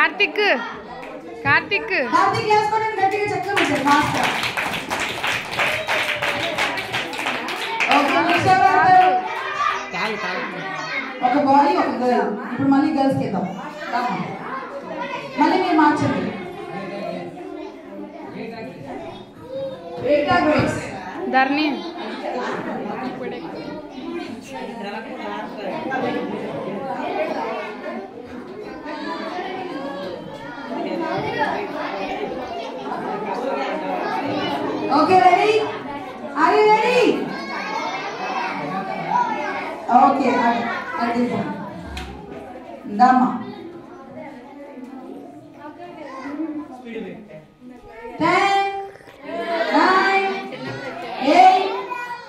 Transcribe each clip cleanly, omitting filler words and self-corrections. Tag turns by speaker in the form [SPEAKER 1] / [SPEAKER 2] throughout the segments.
[SPEAKER 1] కార్తిక్ కార్తిక్
[SPEAKER 2] కార్తిక్ వేసుకోండి గట్టిగా చక్కగా ఉంటాయి ఫాస్ట్. ఓకే ఒక బాయ్ ఒక గర్ల్. ఇప్పుడు మళ్ళీ గర్ల్స్కి ఇద్దాం. మళ్ళీ మీరు మార్చండి.
[SPEAKER 1] ధర్ని
[SPEAKER 2] Okay, ready? Are you ready? Okay, I did one. Dama. 10, 9, 8,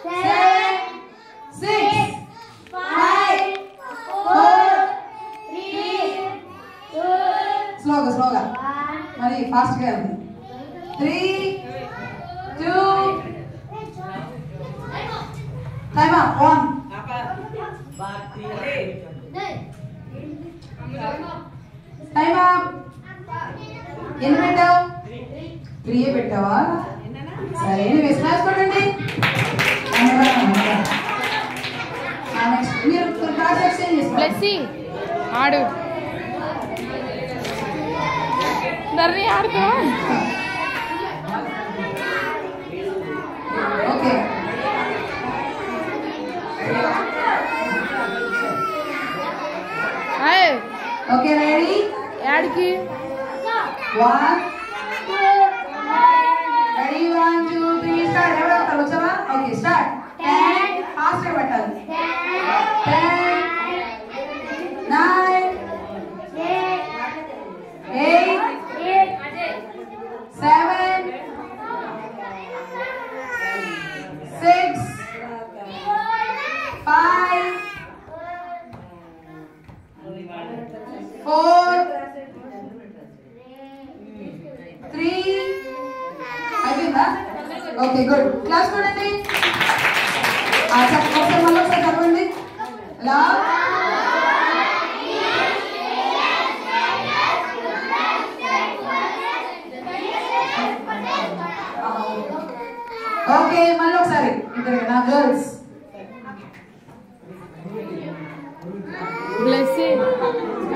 [SPEAKER 2] 7, 6, 5, 4, 3, 2. Slow. Mari fast ga. 3, 2. Time up. 1. Time up. ఎన్ని పెట్టావు? 3 పెట్టావా? సరే నెక్స్ట్ క్లాస్ కొడండి. నెక్స్ట్ మీరు క్లాస్ ఎక్స్చేంజ్ చేసుకోండి.
[SPEAKER 1] బ్లెస్సీ ఆడు. ధర్ని ఆడుకో.
[SPEAKER 2] Okay okay ready?
[SPEAKER 1] యాడికి
[SPEAKER 2] 1 రెడీ 1 2 3 స్టార్ట్. ఎవరు అవుతారు వచ్చావా? Okay start. 10 ఫాస్ట్ గా పెట్టాలి. 10 9 8 7 6 5 4 3 అయిపోయిందా? Okay good. క్లాస్ చూడండి. ఒకసారి మళ్ళీ ఒకసారి చదవండి. లవ్ ఓకే మళ్ళీ ఒకసారి నా గర్ల్స్.
[SPEAKER 1] బ్లెస్సీ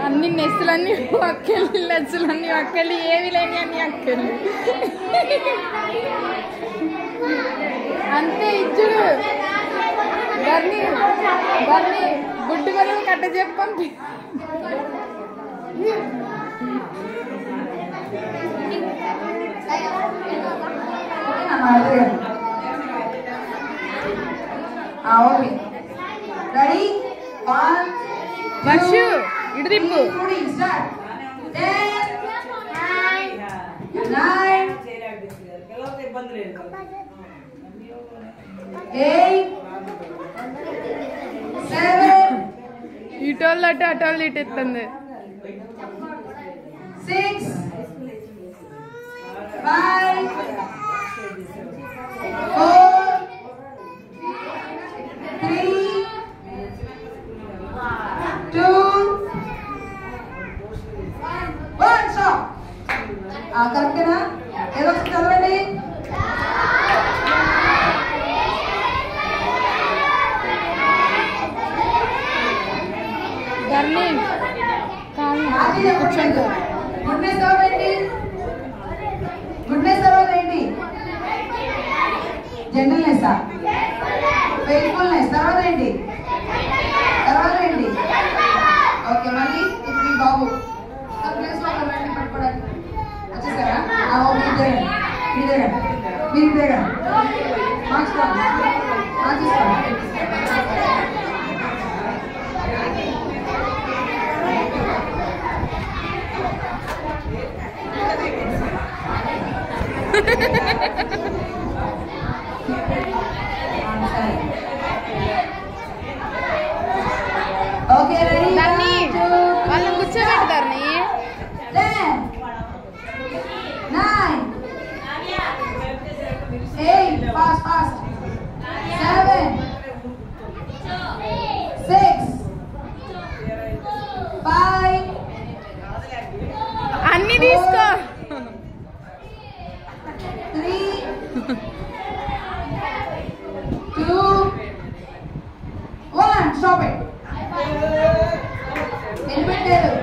[SPEAKER 1] అన్ని నెస్సులన్నీ అక్కలు లెస్సులన్నీ అక్కలు ఏవి లేని అన్ని అక్కలు అంతే ఇచ్చుడు. ధర్ని గుడ్డు మనం కట్ట చెప్పండి.
[SPEAKER 2] ఓకే రెడీ 1
[SPEAKER 1] వర్షు ఇటు తిప్పు.
[SPEAKER 2] 10 9 8 7
[SPEAKER 1] ఇటోళ్ళు అటు అటోళ్ళు ఇటు ఎత్తుంది.
[SPEAKER 2] 6 5 4 3 2 1 స్టాప్. కరెక్టేనా? ఏదో ఒకటి చదవండి.
[SPEAKER 1] ధర్ని కూర్చోండి.
[SPEAKER 2] గుడ్నెస్ తర్వాత ఏంటి? గుడ్నెస్ తర్వాత ఏంటి? జెంటల్నెస్, ఫెయిత్ఫుల్నెస్ తర్వాత ఏంటి? ఓకే మళ్ళీ ఇప్పుడు ఈ బాబు ప్లేస్ లో పట్టుకోవడానికి వచ్చేసారా? మీరు దగ్గర మార్చుకోండి. Okay ready?
[SPEAKER 1] ధర్ని వాళ్ళని కూర్చోబెట్టు. ధర్ని
[SPEAKER 2] 10 9 8 fast 7 6 5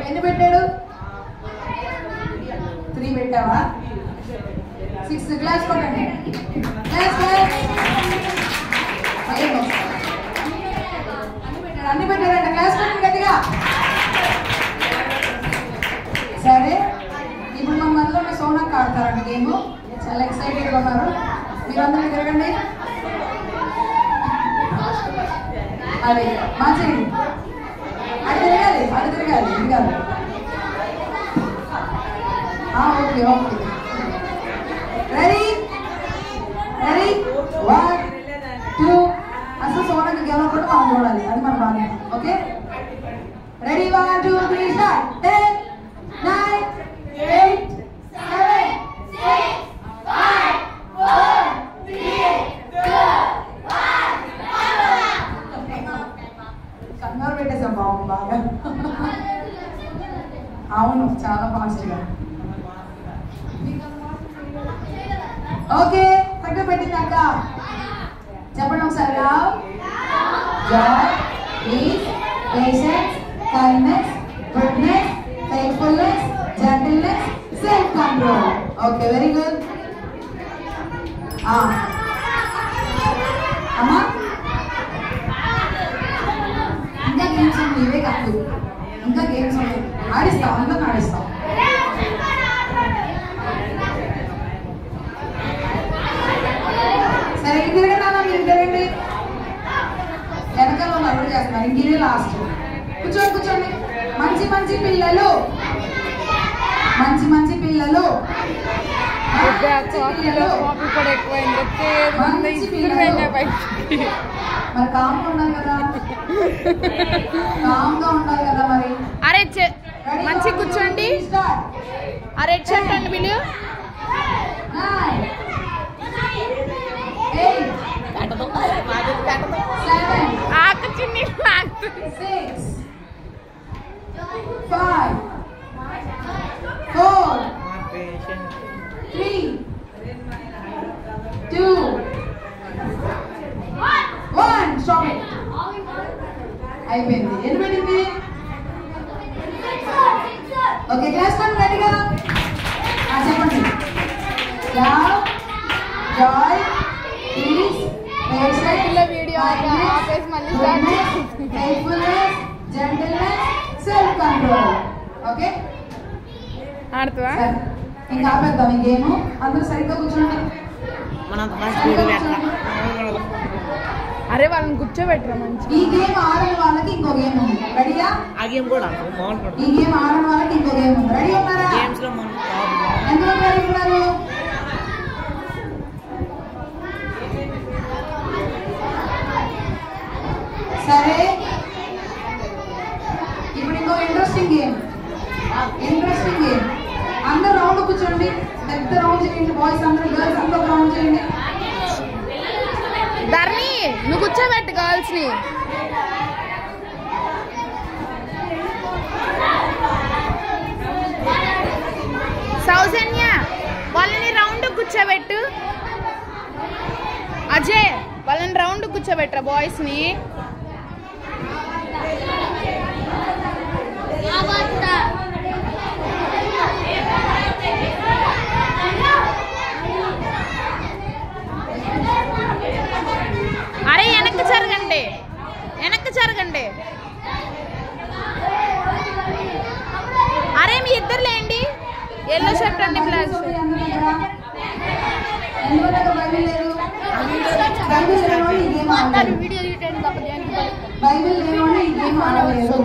[SPEAKER 2] ఎన్ని పెట్టాడు? 3 పెట్టావా? 6 గ్లాస్ కొట్టండి. అన్ని పెట్టారంట. గ్లాస్ కొట్టండి గట్టిగా. సరే, ఇప్పుడు మన మధ్యలో మీ సోనాక్ ఆడతారండి గేమ్. చాలా ఎక్సైటెడ్గా ఉన్నారు. మీరందరూ తిరగండి. అదే మంచిది. అది తిరగాలి, అది తిరగాలి. తిరగాలి. Okay okay. Ready ready 1 2. అసలు సోనాకి గెలవకుండా మనం చూడాలి. అది మన బాగా. Okay ready 1 2 3 start. 10 9 8 7 6 5 4 3 2 1. కంగారు పెట్టేసాం బాబు బాగా. అవును, చాలా ఫాస్ట్గా. ఓకే, తగ్గ పెట్టింది అక్క. చెప్పండి ఒకసారి. Love, joy, peace, patience, kindness, goodness, faithfulness, gentleness, self control. Okay, very good. అమ్మా ఇంకా గేమ్స్ ఉన్నాయి. ఇవే కాదు, ఇంకా గేమ్స్ ఉన్నాయి. ఆడిస్తాం, అందరం ఆడిస్తాం. సరే, ఇంక తిరగండి అన్న, మీరు తిరగండి. వెనకాల వాళ్ళు అడుగు చేస్తున్నారు. ఇంకే లాస్ట్. కూర్చోండి కూర్చోండి. మంచి మంచి పిల్లలు, మంచి మంచి పిల్లలు, మరి కామ్గా ఉండాలి కదా, కామ్గా ఉండాలి కదా మరి.
[SPEAKER 1] అరే మంచి కూర్చోండి. అరే చెప్పండి వీళ్ళు.
[SPEAKER 2] 9 8 7
[SPEAKER 1] ఆకు చిన్ని
[SPEAKER 2] 6 5 4 3 2 1. Stop it. అయిపోయింది. ఎన్ని పెట్టింది? ఓకే, క్లాస్ వన్ రెడీగా? చెప్పండి. Love, joy, peace, patience,
[SPEAKER 1] video
[SPEAKER 2] faithfulness, gentleness, self control. Okay,
[SPEAKER 1] ఆడుతావా?
[SPEAKER 2] ఇంకా ఆపేద్దాం ఈ గేమ్. అందరూ సరిగ్గా కూర్చోండి.
[SPEAKER 1] అరే వాళ్ళని కూర్చోబెట్టరా మంచి.
[SPEAKER 2] ఈ గేమ్ ఆడని వాళ్ళకి ఇంకో గేమ్ ఉంది. రెడీయా?
[SPEAKER 3] ఆ గేమ్ కూడా
[SPEAKER 2] ఈ గేమ్ ఆడని వాళ్ళకి ఇంకో గేమ్ ఉంది. రెడీ ఉన్నారా? ఎంతమంది రెడీ ఉన్నారు? సరే, ఇప్పుడు ఇంకో ఇంట్రెస్టింగ్ గేమ్. Interesting game. అందరూ రౌండ్ కూర్చోండి. పెద్ద రౌండ్ చేయండి. బాయ్స్ అందరూ, గర్ల్స్ అందరూ రౌండ్ చేయండి.
[SPEAKER 1] ధర్ని నువ్వు కూర్చోబెట్టు గర్ల్స్ ని. సౌజన్య వాళ్ళని రౌండ్ కూర్చోబెట్టు. అజయ్ వాళ్ళని రౌండ్ కూర్చోబెట్టరా బాయ్స్ ని. అరే వెనక్కి జరగండి, వెనక్కి జరగండి. అరే మీ ఇద్దరు లేండి. ఎల్లో షర్ట్ అండి, బ్లాక్ షర్ట్.
[SPEAKER 2] బైబిల్ లేనివాడు ఈ గేమ్ ఆడలేదు.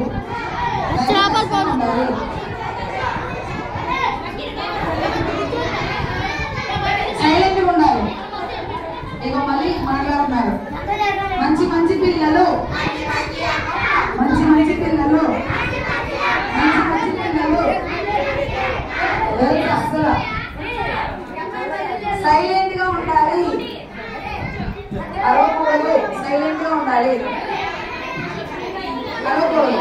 [SPEAKER 2] సైలెంట్గా ఉండాలి. ఇక మళ్ళీ మాట్లాడుతున్నారు. మంచి మంచి పిల్లలు, మంచి మంచి పిల్లలు, మంచి మంచి పిల్లలు. అసలు సైలెంట్ గా ఉండాలి. అరవకూడదు, సైలెంట్ గా ఉండాలి. అరవకూడదు.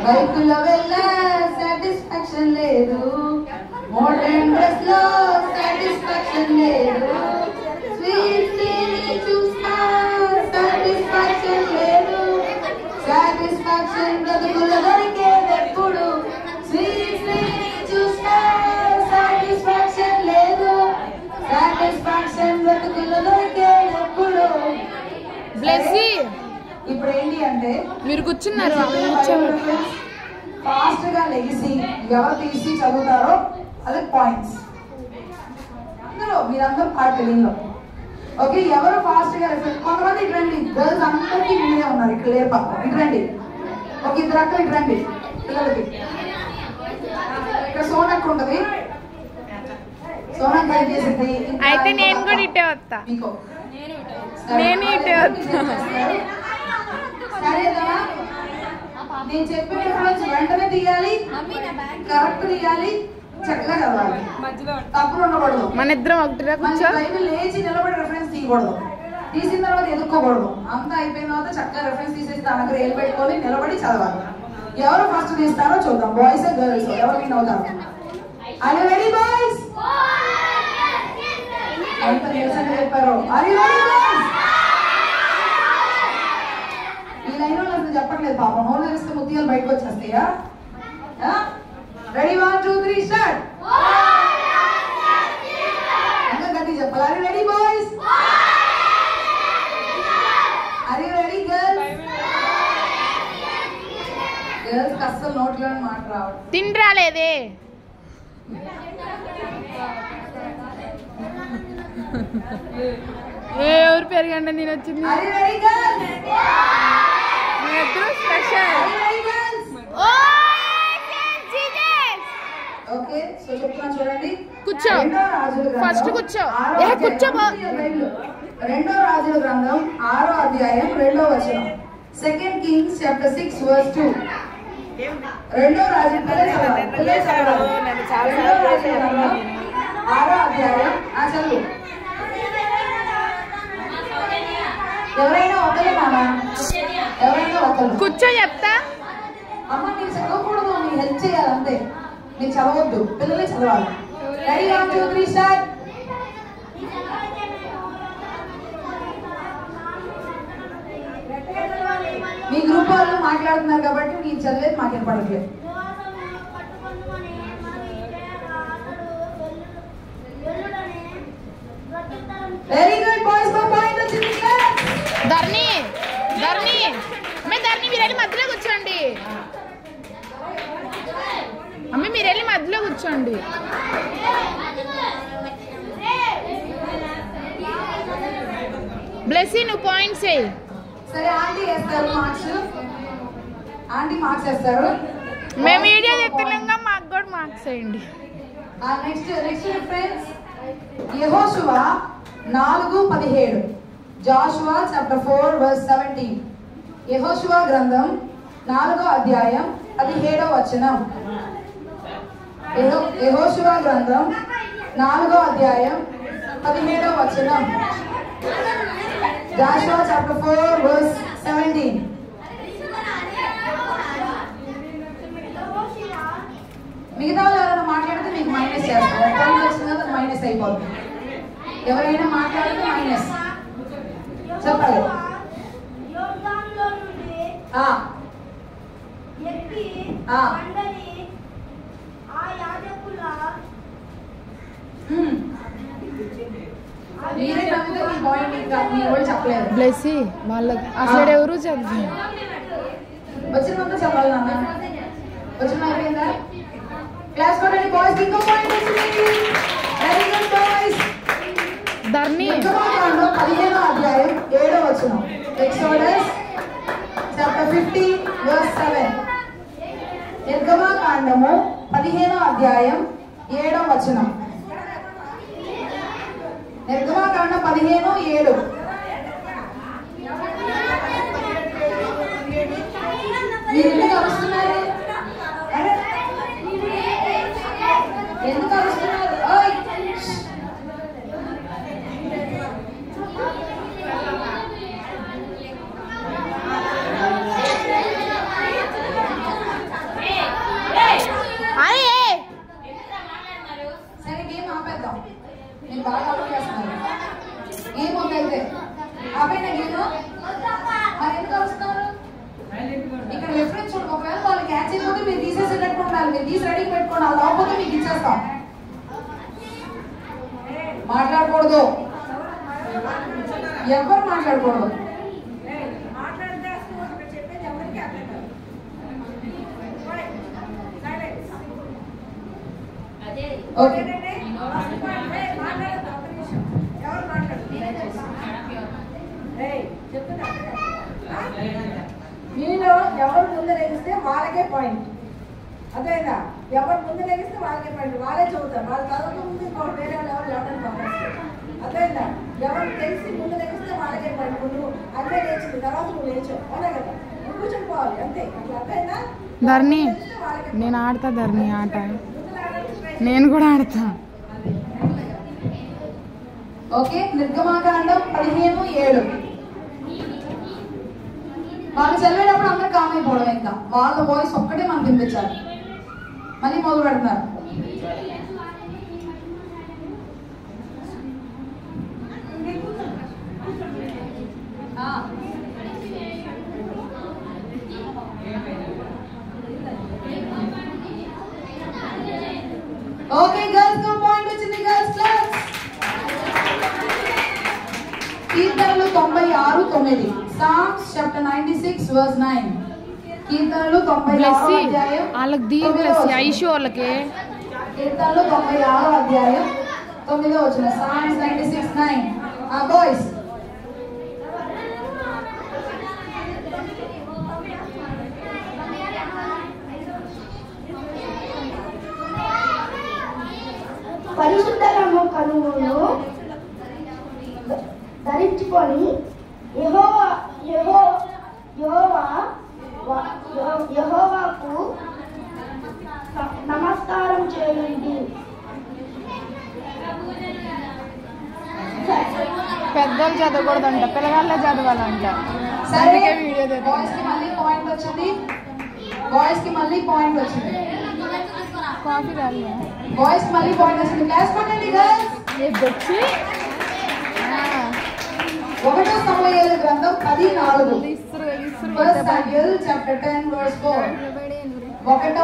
[SPEAKER 2] బైకులో వెళ్ళా సాటిస్ఫాక్షన్ లేదు, మోడర్న్ డ్రెస్ లో సాటిస్ఫాక్షన్ లేదు, స్వీట్ చూస్తా సాటిస్ఫాక్షన్ లేదు, సాటిస్ఫాక్షన్ బ్రతుకులో దొరికేదెప్పుడు, స్వీట్ చూస్తా సాటిస్ఫాక్షన్ లేదు, సాటిస్ఫాక్షన్ బ్రతుకులో దొరికేదెప్పుడు.
[SPEAKER 1] బ్లెస్సీ
[SPEAKER 2] ఇప్పుడు ఏంటి అంటే
[SPEAKER 1] మీరు కూర్చున్నారు
[SPEAKER 2] ఫాస్ట్ గా లెగిసి ఎవరు తీసి చదువుతారో అది పాయింట్స్. అందరూ మీరందరూ పార్టీలో ఓకే. ఎవరు ఫాస్ట్ గా కొంతమంది ఇటు రండి, గర్ల్స్ అందరికీ మీరే ఉన్నారు ఇక్కడ లేరు పక్క, ఇటు రండి. ఒక ఇద్దరు అక్కలు ఇటు రండి పిల్లలకి. ఇక్కడ సోనక్ ఉంటది, సోనక్ గైడ్ చేసింది.
[SPEAKER 1] అయితే నేను కూడా ఇటే వస్తా,
[SPEAKER 2] మీకు
[SPEAKER 1] నేను ఇటే వస్తా.
[SPEAKER 2] సరేనా? నేను చెప్పిన రిఫరెన్స్ వెంటనే తీయాలి, కరెక్ట్ తీయాలి, చక్కగా చదవాలి, తప్పులు ఉండకూడదు.
[SPEAKER 1] మన ఇద్దరం ఒకటిగా కూర్చో.
[SPEAKER 2] బైబిల్ లేచి నిలబడి రెఫరెన్స్ తీయకూడదు, తీసిన తర్వాత ఎదుక్కోకూడదు. అంతా అయిపోయిన తర్వాత చక్కగా రెఫరెన్స్ తీసేసి తన దగ్గర ఏలు పెట్టుకొని నిలబడి చదవాలి. ఎవరు ఫస్ట్ తీస్తారో చూద్దాం, బాయ్స్ గర్ల్స్ ఎవరు విన్ అవుతారు. Are you ready boys? ఎంత నిరసన చెప్పారు. Are you ready boys? ఈ లైన్ లో అసలు చెప్పట్లేదు పాపం, నోరు తెరిస్తే ముత్యాలు బయటకు వచ్చేస్తాయా? Ready 1 2 3 start. ఇంకా గట్టి చెప్పాలి. Are you ready boys? Are you ready girls? Girls అస్సలు నోట్లో మాట రావు.
[SPEAKER 1] తిండ్రాలేదే ఎవరు పెరగండి నేను వచ్చింది.
[SPEAKER 2] Are you ready girls?
[SPEAKER 1] ఇద్దరు special.
[SPEAKER 2] Are you ready girls? Okay so చెప్తున్నా చూడండి.
[SPEAKER 1] కూర్చో, ఫస్ట్ కూర్చో. కూర్చో.
[SPEAKER 2] రెండో రాజుల గ్రంథం 6వ అధ్యాయం 2వ వచనం. Second Kings chapter 6 verse 2. రెండో రాజుల గ్రంథం 6వ అధ్యాయం చదువు. ఎవరైనా ఒకరు మామా, ఎవరైనా ఒకరు
[SPEAKER 1] కూర్చో చెప్తా.
[SPEAKER 2] అమ్మ మీరు చదవకూడదు, మీరు హెల్ప్ చేయాలి అంతే, మీరు చదవద్దు, పిల్లలే చదవాలి. Ready 1 2 3 start. మీ గ్రూప్ వాళ్ళు మాట్లాడుతున్నారు కాబట్టి మీరు చదివేది మాకు వినపడట్లేదు. Very good boys, four point వచ్చింది.
[SPEAKER 1] ధర్ని ధర్ని ధర్ని మీరు వెళ్ళి మధ్యలో కూర్చోండి. అమ్మి మీరు వెళ్ళి మధ్యలో కూర్చోండి. బ్లెస్సీ నువ్వు పాయింట్స్ వేయి.
[SPEAKER 2] సరే ఆంటీ వేస్తారు మార్క్స్, ఆంటీ మార్క్స్ వేస్తారు.
[SPEAKER 1] మేము వీడియో చెప్తున్నాం, మాకు కూడా మార్క్స్ వేయండి.
[SPEAKER 2] నెక్స్ట్ రిఫరెన్స్ యెహోషువ 4:17. Joshua chapter 4 verse 17. యెహోషువ గ్రంథం 4వ అధ్యాయం 17వ వచనం. యెహోషువ గ్రంథం 4వ అధ్యాయం 17వ వచనం. Joshua chapter 4 verse 17. మిగతా వాళ్ళు ఎవరైనా మాట్లాడితే మీకు మైనస్ చేస్తారు, పాయింట్ వచ్చిన తర్వాత మైనస్ అయిపోతుంది. ఎవరైనా మాట్లాడితే మైనస్ చెప్పాలి. మీరే నమ్మితే మీ పాయింట్ ఇంకా మీరు కూడా చెప్పలేదు.
[SPEAKER 1] బ్లెస్సీ వాళ్ళకి అసలు ఎవరు చదువు
[SPEAKER 2] వచ్చినంతా చెప్పాలి నాన్న. వచ్చిన అయిపోయిందా? క్లాస్ కొట్టండి బాయ్స్. ఇంకో పాయింట్ వచ్చింది. Very good boys.
[SPEAKER 1] ధర్ని
[SPEAKER 2] 15వ అధ్యాయం 7వ వచనం. Exodus chapter 50 verse 7. నిర్గమకాండము 15వ అధ్యాయం 7వ వచనం. నిర్గమకాండం 15:7. మీరు ఎందుకు అరుస్తున్నారు? ఎందుకు అరుస్తున్నారు? తీసి రెడీకి పెట్టుకోండి, అది లేకపోతే మీకు ఇచ్చేస్తాం. మాట్లాడకూడదు, ఎవరు మాట్లాడకూడదు. ఓకే
[SPEAKER 3] మీలో ఎవరు ముందు లెగిస్తే వాళ్ళకే పాయింట్. అదేనా, ఎవరు ముందు లెగిస్తే వాళ్ళకే పాయింట్. వాళ్ళే చదువుతారు, వాళ్ళు చదవక ముందు ఇంకోటి వేరే వాళ్ళు ఎవరు లేవడానికి పంపిస్తారు. అదేనా, ఎవరు తెలిసి ముందు లెగిస్తే వాళ్ళకే పాయింట్. నువ్వు అదే లేచింది తర్వాత నువ్వు లేచావు, అవునా కదా, నువ్వు కూర్చొని పోవాలి అంతే. అట్లా అదేనా
[SPEAKER 1] ధర్ని, నేను ఆడతా ధర్ని ఆట, నేను కూడా ఆడతా.
[SPEAKER 2] ఓకే, నిర్గమాకాండం 15:7. వాళ్ళు చదివేటప్పుడు అందరూ కామ్ అయిపోవడం, ఇంకా వాళ్ళ వాయిస్ ఒక్కటే మనకు వినిపించాలి. మళ్ళీ మొదలు పెడుతున్నారు. ఓకే గర్ల్స్ కు పాయింట్ వచ్చింది. Girls class. కీర్తనలు 96:9. Psalms chapter 96 verse 9. కీర్తనలు 96 అధ్యాయం.
[SPEAKER 1] వాళ్ళకి దీని ప్లస్ ఐషు వాళ్ళకి.
[SPEAKER 2] కీర్తనలు 96 అధ్యాయం 9వ వచనం. Psalms 96:9. బాయ్స్.
[SPEAKER 4] పరిశుద్ధము కనుమును ధరించుకొని యెహోవాకు నమస్కారం చేయండి.
[SPEAKER 1] పెద్దలు చదవకూడదంట, పిల్లగాళ్ళే చదవాలంట.
[SPEAKER 2] సరే,
[SPEAKER 1] వీడియో
[SPEAKER 2] బాయ్స్ కి మళ్ళీ పాయింట్ వచ్చింది. బాయ్స్ కి మళ్ళీ పాయింట్ వచ్చింది.
[SPEAKER 1] కాఫీ రాలే
[SPEAKER 2] బాయ్స్ మళ్ళీ పాయింట్ వచ్చింది. క్లాస్ కొట్టండి గర్ల్స్.
[SPEAKER 1] వచ్చి
[SPEAKER 2] 1 సమూయేలు గ్రంథం 10:4. First Samuel chapter 10 verse 4. 1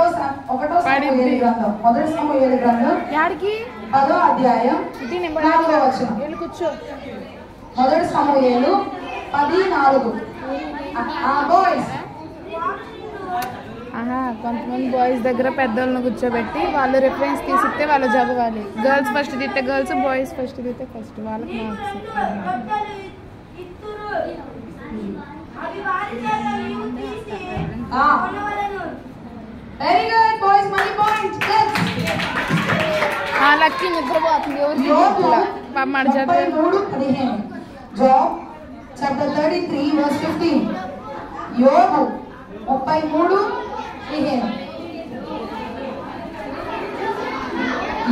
[SPEAKER 2] సమూయేలు గ్రంథం, మొదటి సమూయేలు గ్రంథం 10వ అధ్యాయం 4వ వచనం. మొదటి సమూయేలు 10:4. బాయ్స్.
[SPEAKER 1] కొంతమంది బాయ్స్ దగ్గర పెద్దోళ్ళని కూర్చోబెట్టి వాళ్ళు రిఫరెన్స్ తీసిస్తే వాళ్ళు చదవాలి. గర్ల్స్ ఫస్ట్ తీస్తే గర్ల్స్, బాయ్స్ ఫస్ట్ తీస్తే ఫస్ట్, వాళ్ళకి మార్క్స్.
[SPEAKER 2] వెరీ గుడ్ బాయ్స్, మళ్ళీ పాయింట్.
[SPEAKER 1] లక్కీ నిద్రపోతుంది, ఎవరికి పమ్మాడు చదివే.
[SPEAKER 2] 33:15. Job chapter 33 verse 15. యోబు 33:15.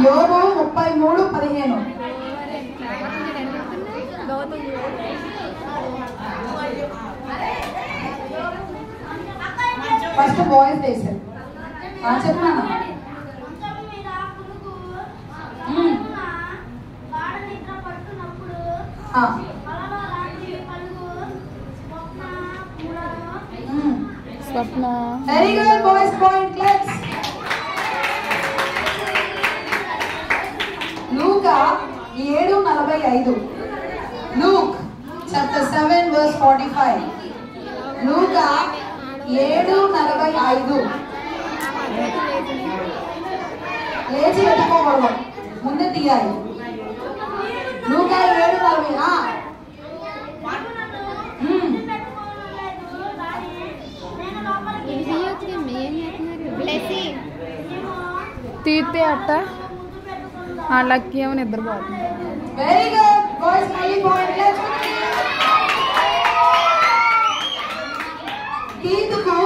[SPEAKER 2] యోబు 33:15. ఫస్ట్ బాయ్స్ వేసారు. చెప్పినాను.
[SPEAKER 1] Swapna.
[SPEAKER 2] Very good boys, point. Class. Luka 7:45. Luke chapter 7 verse 45. Luka 7:45. లేచి పెట్టుకోకూడదు, ముందే తీయాలి. లూకా 7:40.
[SPEAKER 1] తీస్తే అట్ట లక్కీ ఏమో నిద్రపోతుంది.
[SPEAKER 2] వెరీ గుడ్ బాయ్స్, మళ్ళీ పాయింట్. తీతుకు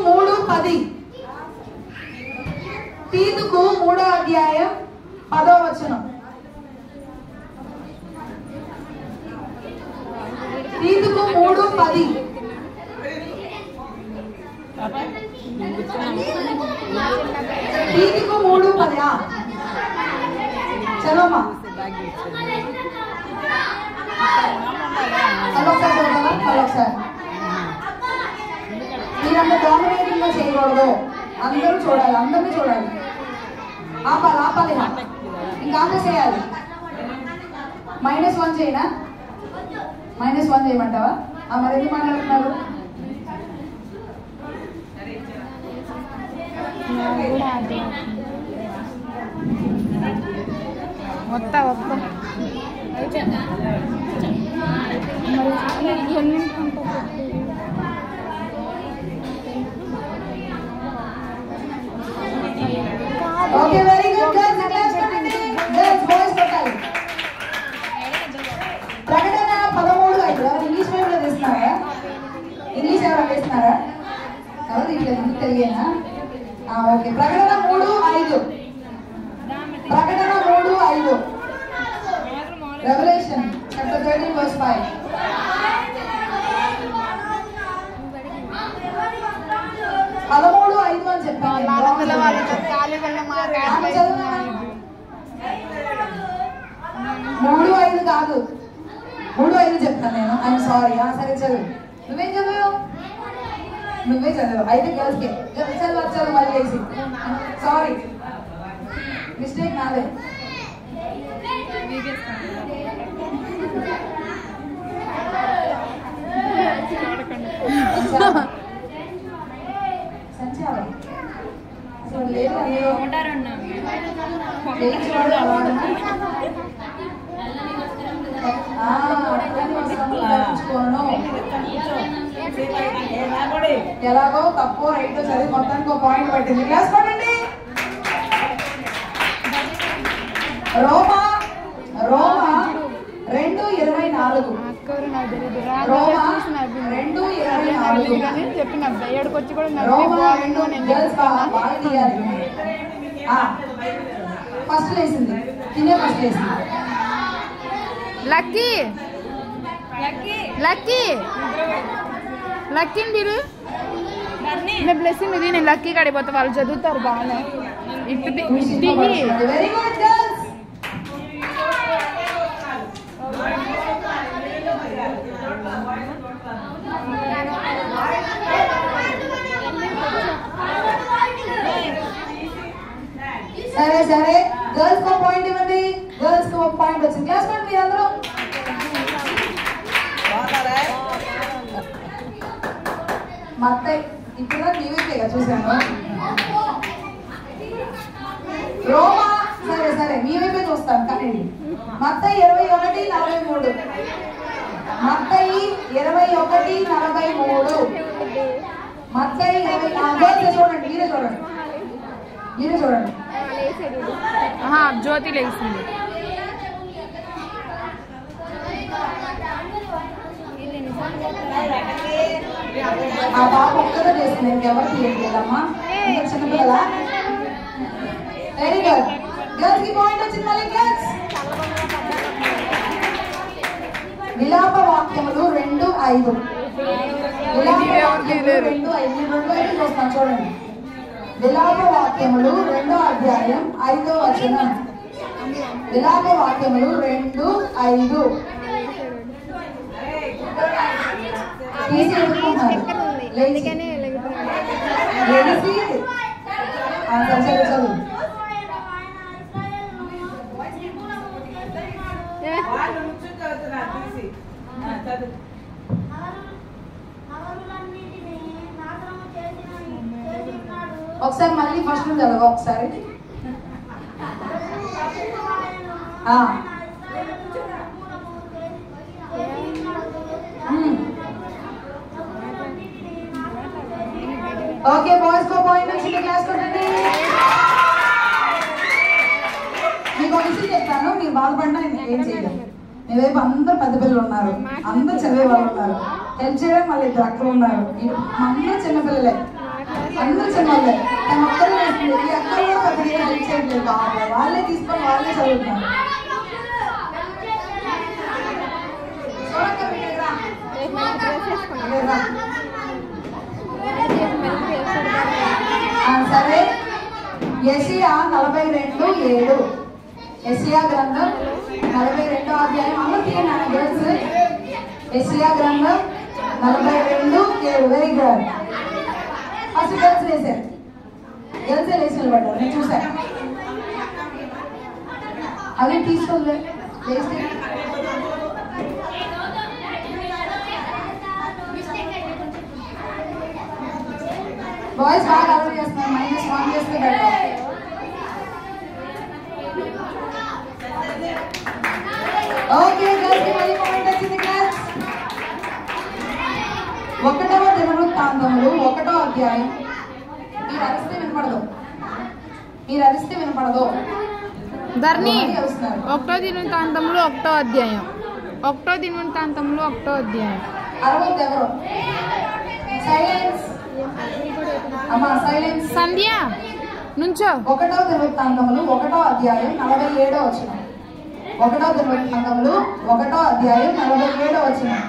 [SPEAKER 2] 3:10. తీతుకు 3వ అధ్యాయం 10వ వచనం. తీతుకు 3:10. తీతుకు 3:10. చదవమ్మా. మళ్ళొకసారి. మీరంత డామినేటింగ్ లేకుండా చేయకూడదు. అందరూ చూడాలి, అందరినీ చూడాలి. ఆపాలి ఆపాలి, ఇంకా ఆపేసేయాలి. -1 చేయనా? -1 చేయమంటావా? మరి ఎందుకు మాట్లాడుతున్నారు?
[SPEAKER 1] వస్తా
[SPEAKER 2] okay, very good girls. Girls boys పెట్టాలి. ప్రకటన 13:5. ఇంగ్లీష్ మీడియంలో తీస్తున్నారా? ఇంగ్లీష్ ఎవరు వేస్తున్నారా? ఎవరు ఇట్లేదు, ఎందుకు తెలియనా? ఓకే, ప్రకటన 3:5. ప్రకటన 3:5. Revelation chapter 13 verse 5. (13:5) అని చెప్పాను. 3:5 కాదు, 3:5 చెప్తాను నేను. I'm sorry. సరే చదువు. నువ్వేం చదివావు? నువ్వే చదివావు. అయితే గర్ల్స్కి చదువు మళ్ళీ వేసి. సారీ, మిస్టేక్ నాదే. సంచారం అసలు లేదు. ఎలాగో తప్పు రైట్ చదివి మొత్తానికి ఒక పాయింట్ పట్టింది. క్లాస్ పడండి. రోమా 2:24. రోమా 2:24
[SPEAKER 1] చెప్పిన ఏడుకొచ్చి కూడా
[SPEAKER 2] రోమా 2 బాగా తీయాలి. ఫస్ట్ వేసింది తినే ఫస్ట్ వేసింది.
[SPEAKER 1] లక్కీ లక్కీ లక్కీ మీరు నేను బ్లెస్సింగ్ ఇది. నేను లక్కీ కడిపోతా, వాళ్ళు చదువుతారు బాగా. ఇప్పుడు
[SPEAKER 2] వెరీ గుడ్ గర్ల్స్. సరే సరే, గర్ల్స్ కు పాయింట్ ఇవ్వండి. గర్ల్స్ కు పాయింట్ వచ్చింది. క్లాస్ లో మీరు అందరూ మత్తయి ఇప్పుడు నీవైతే చూసాను. రోమా సరే సరే మీ వైపే చూస్తాను కానీ మత్తయి 21:43. మత్తయి 21:43. మత్తయి 20. చూడండి, మీరే చూడండి, మీరే చూడండి.
[SPEAKER 1] జ్యోతి లేచింది.
[SPEAKER 2] ఆ పాప ఒక్కదో చేసింది, ఇంకెవరు తీయట్లేదమ్మా. చిన్నపిల్ల. Very good. గర్ల్స్ కి పాయింట్ వచ్చింది. మళ్ళీ గర్ల్స్ విలాప వాక్యములు 2:5. విలాప వాక్యములు 2:5 చూస్తాను చూడండి. విలాప వాక్యములు 2వ అధ్యాయం 5వ వచనం. విలాప వాక్యములు 2:5 తీసి ఎదుర్కొన్నారు. చదువు. ఒకసారి మళ్ళీ ఫస్ట్ నుంచి చదువు ఒకసారి. ఓకే, బాయ్స్ కో పాయింట్ వచ్చింది. క్లాస్ కొట్టండి. మీకు ఒక విషయం చెప్తాను, మీరు బాధపడినా ఏం చేయలేదు. మీ వైపు అందరు పెద్ద పిల్లలు ఉన్నారు, అందరు చదివే వాళ్ళు ఉన్నారు. హెల్ప్ చేయడం మళ్ళీ 2 అక్కలు ఉన్నారు. అందరూ చిన్నపిల్లలే, అందరూ చిన్నపిల్లలే. తన ఒక్కరు వేస్తుంది. ఈ అక్కలు కూడా పెద్దగా హెల్ప్ చేయట్లేదు. వాళ్ళే తీసుకొని వాళ్ళే చదువుతున్నారు. సరే, యెషయా 42:7. యెషయా గ్రంథం 42వ అధ్యాయం. అందరూ తీయండి గర్ల్స్. యెషయా గ్రంథం 42:7. Very good. ఫస్ట్ గర్ల్స్ వేసారు, గర్ల్స్ లేచి నిలబడ్డారు, నేను చూసాను. అదే తీసుకోలే లేచి బాయ్స్ బాగా అలవాటు చేస్తున్నారు, -1 చేస్తే బెటర్. ఓకే గర్ల్స్ కి మళ్ళీ పాయింట్ వచ్చింది క్లాస్. 1వ దినవృత్తాంతములు 1వ అధ్యాయం. మీరు అరిస్తే వినపడదు.
[SPEAKER 1] ధర్ని 1వ దినవృత్తాంతములు 1వ అధ్యాయం. 1వ దినవృత్తాంతములు 1వ అధ్యాయం.
[SPEAKER 2] అరవద్దు ఎవరు. సైలెన్స్ అమ్మా, సైలెన్స్.
[SPEAKER 1] సంధ్య నుంచో.
[SPEAKER 2] 1వ దినవృత్తాంతములు 1వ అధ్యాయం 47వ వచనం. 1వ దినవృత్తాంతములు 1వ అధ్యాయం 47వ వచనం.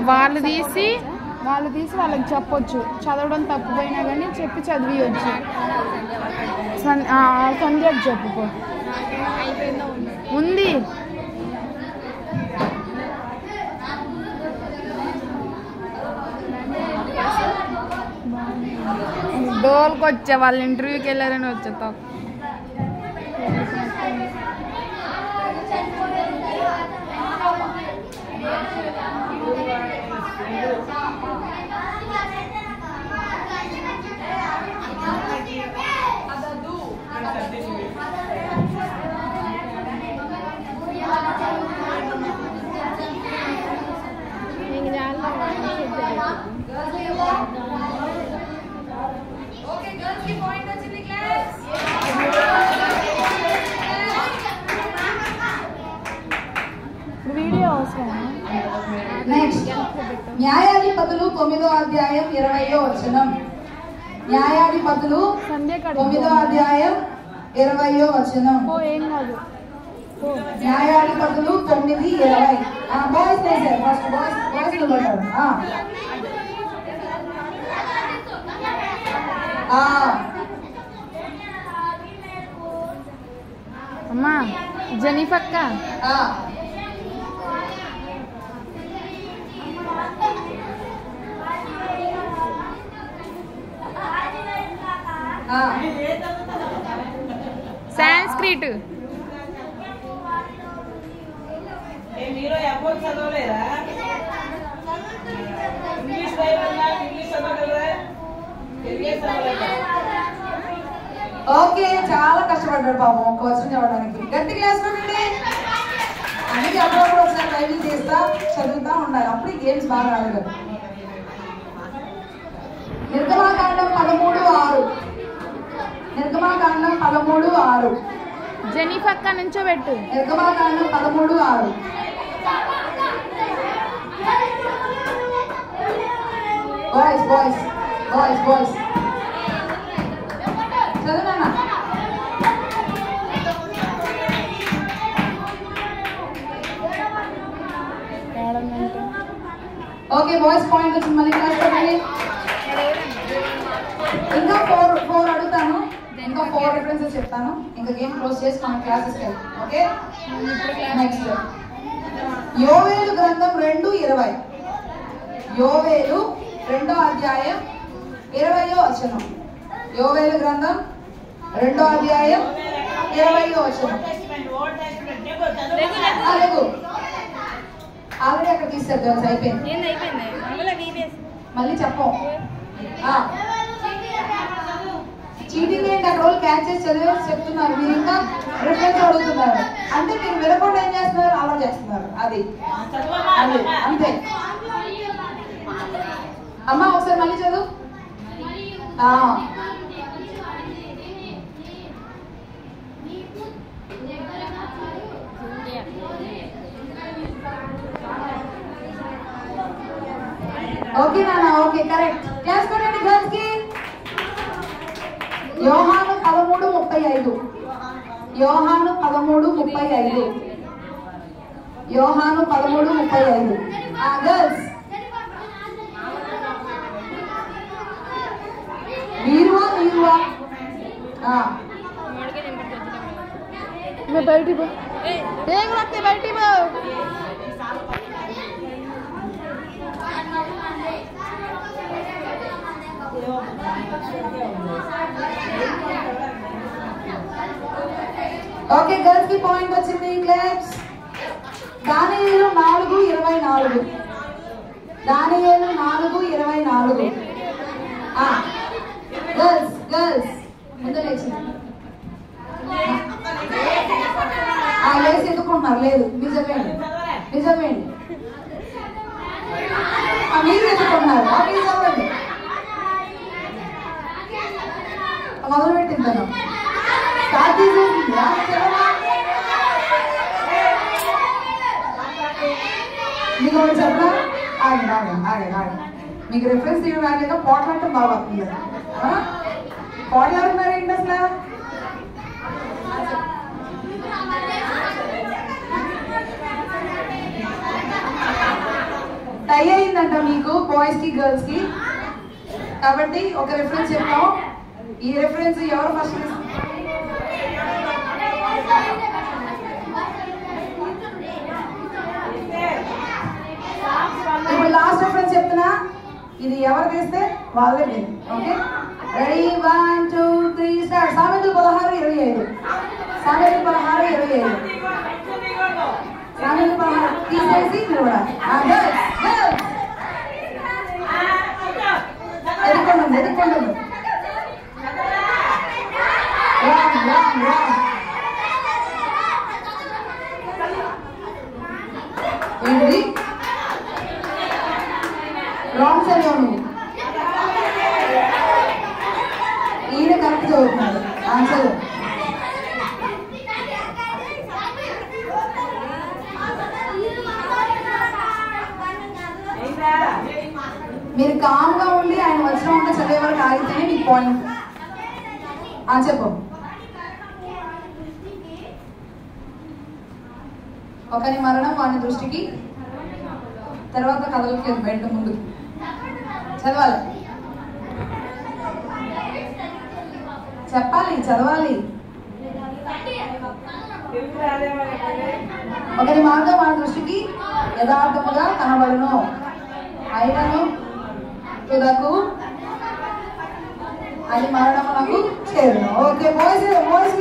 [SPEAKER 2] వాళ్ళు తీసి వాళ్ళకి చెప్పొచ్చు, చదవడం తప్పిపోయినా కానీ చెప్పి చదివియొచ్చు. సంధ్యకు చెప్పుకో ఉంది. డోల్కొచ్చా వాళ్ళు ఇంటర్వ్యూకి వెళ్ళారని వచ్చా తప్పు. వీడియో అవసరం. నెక్స్ట్ న్యాయాధిపతులు 9వ అధ్యాయం 20వ వచనం. న్యాయాధిపతులు 9వ అధ్యాయం 20వ వచనం. ఏం కాదు. న్యాయాధిపతులు 9:20. బాయ్స్ వేసారు ఫస్ట్. బాయ్స్ నిలబడ్డారు. అమ్మా జెనిఫక్క సాంస్క్రిట్.
[SPEAKER 3] మీరు అపోజ్ చదవలేదా? ఇంగ్లీష్ చదవగలరా?
[SPEAKER 2] ఓకే, చాలా కష్టపడ్డాడు పాపం ఒక వచనం చదవడానికి. గట్టి క్లాస్ నుండి అందుకే అప్పుడప్పుడు ఒకసారి బైబిల్ చేస్తా చదువుతా ఉండాలి, అప్పుడు గేమ్స్ బాగా ఆడగలరు. నిర్గమాకాండం 13:6. నిర్గమాకాండం 13:6.
[SPEAKER 1] జెనిఫక్క నుంచో పెట్టు.
[SPEAKER 2] నిర్గమాకాండం 13:6. బాయ్స్ బాయ్స్ బాయ్స్ బాయ్స్ చదువునా. ఓకే బాయ్స్ పాయింట్ వచ్చింది. మళ్ళీ క్లాస్ పెట్టండి. ఇంకా 4 అడుగుతాను, ఇంకా 4 రిఫరెన్సెస్ చెప్తాను, ఇంకా గేమ్ క్లోజ్ చేసి మన క్లాసెస్కి వెళ్తాం. ఓకే నెక్స్ట్ యోవేలు గ్రంథం 2:20. యోవేలు 2వ అధ్యాయం 20వ వచనం. యోవేలు గ్రంథం 2వ అధ్యాయం 20వ వచనం. ఆల్రెడీ అక్కడ తీస్తారు గర్ల్స్, అయిపోయింది. మళ్ళీ చెప్పం. చీటింగ్ ఏంటి? అక్కడ వాళ్ళు క్యాచ్ చేసి చదివేసి చెప్తున్నారు, మీరు ఇంకా రిఫరెన్స్ అడుగుతున్నారు. అంటే మీరు వినకుండా ఏం చేస్తున్నారు, అలా చేస్తున్నారు. అది అంతే. అమ్మ ఒకసారి మళ్ళీ చదువు. ఓకే నాన్న, ఓకే కరెక్ట్. క్లాస్ కొట్టండి గర్ల్స్ కి. యోహాను 13:35. యోహాను 13:35. యోహాను 13:35. గర్ల్స్ వీరువా వీరువా
[SPEAKER 1] బయటి బయటి
[SPEAKER 2] ఓకే గర్ల్స్ కి పాయింట్ వచ్చింది. క్లాప్స్. దానియేలు 4:24. దానియేలు 4:24. గర్ల్స్ గర్ల్స్ ముందు లేచింది. లేచి ఎత్తుకుంటున్నారు. లేదు నిజమేండి నిజమేండి మీరు ఎత్తుకుంటున్నారు. నిజమండి మొదలు పెట్టింది తను. స్టార్ట్ చేసేసింది. మీకు ఒకటి చెప్పరా? ఆగండి ఆగండి ఆగండి ఆగండి. మీకు రిఫరెన్స్ తీయడం రాలేక పోట్లాడటం బాగా వస్తుంది. పోట్లాడుతున్నారు ఏంటి అసలు? టై అయిందంట మీకు బాయ్స్ కి గర్ల్స్ కి. కాబట్టి ఒక రిఫరెన్స్ చెప్తాం. ఈ రిఫరెన్స్ ఎవరు ఫస్ట్? ఇప్పుడు లాస్ట్ రిఫరెన్స్ చెప్తున్నా. ఇది ఎవరు తీస్తే వాళ్ళే విన్. Okay ready 1 2 3 start. సామెతలు 16:25. సామెతలు 16:25. సామెతలు 16 తీసేసి నిలబడాలి. ఎదుర్కొండి ఎదుర్కొండి. ఏంటి రాంగ్ చదివావు నువ్వు. ఈయన కరెక్ట్ చదువుతున్నాడు. ఆన్సర్ మీరు కామ్ గా ఉండి ఆయన వచ్చిన ఉంటే చదివే వరకు ఆగితేనే మీకు పాయింట్. చెప్పు. ఒకరి మరణం వాని దృష్టికి తర్వాత కథలకి బయట ముందు చదవాలి. చెప్పాలి చదవాలి. ఒకరి మార్గం వాని దృష్టికి యథార్థముగా కనబడును, అయినను తుదకు అది మరణమునకు చేరును. Okay boys boys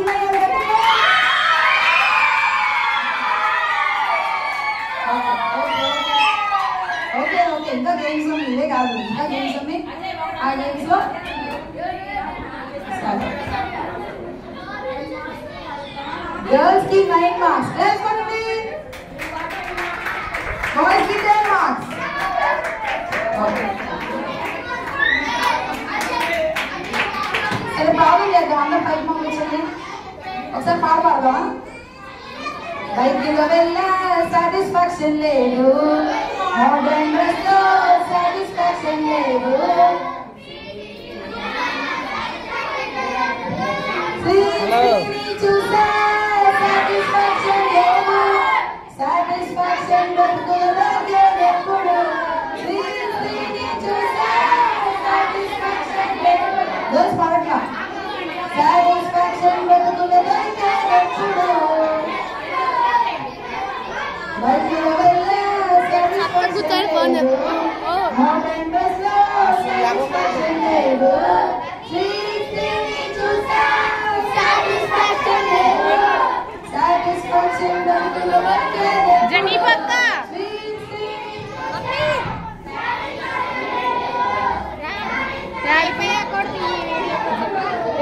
[SPEAKER 2] okay okay. ఇంకా గేమ్స్ ఉన్నాయి. ఇదే కాదు ఇంకా గేమ్స్ ఉన్నాయి. ఆ గేమ్స్ లో గర్ల్స్ కి 9 మార్క్స్, బాయ్స్ కి 10 మార్క్స్. సరే ప్రాబ్లం చేద్దాం. అందరు పైకి పంపించండి. ఒకసారి పాట పాడదామా? బైక్లో వెళ్ళా సాటిస్ఫాక్షన్ లేదు, మోడర్న్ డ్రెస్ లో సాటిస్ఫాక్షన్ లేదు, చూసా సాటిస్ఫాక్షన్ లేదు, సాటిస్ఫాక్షన్ దొరుకుతుంది చూసా సాటిస్ఫాక్షన్ లేదు. గర్ల్స్ పాడట్లా. సాటిస్ఫాక్షన్ దొరుకుతుంది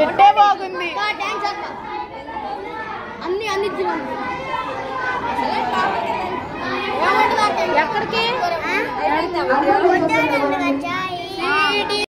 [SPEAKER 1] ఎట్టే బాగుంది.
[SPEAKER 4] అన్ని
[SPEAKER 1] ఎక్కడికి?
[SPEAKER 2] అందరూ లేచి వస్తారు.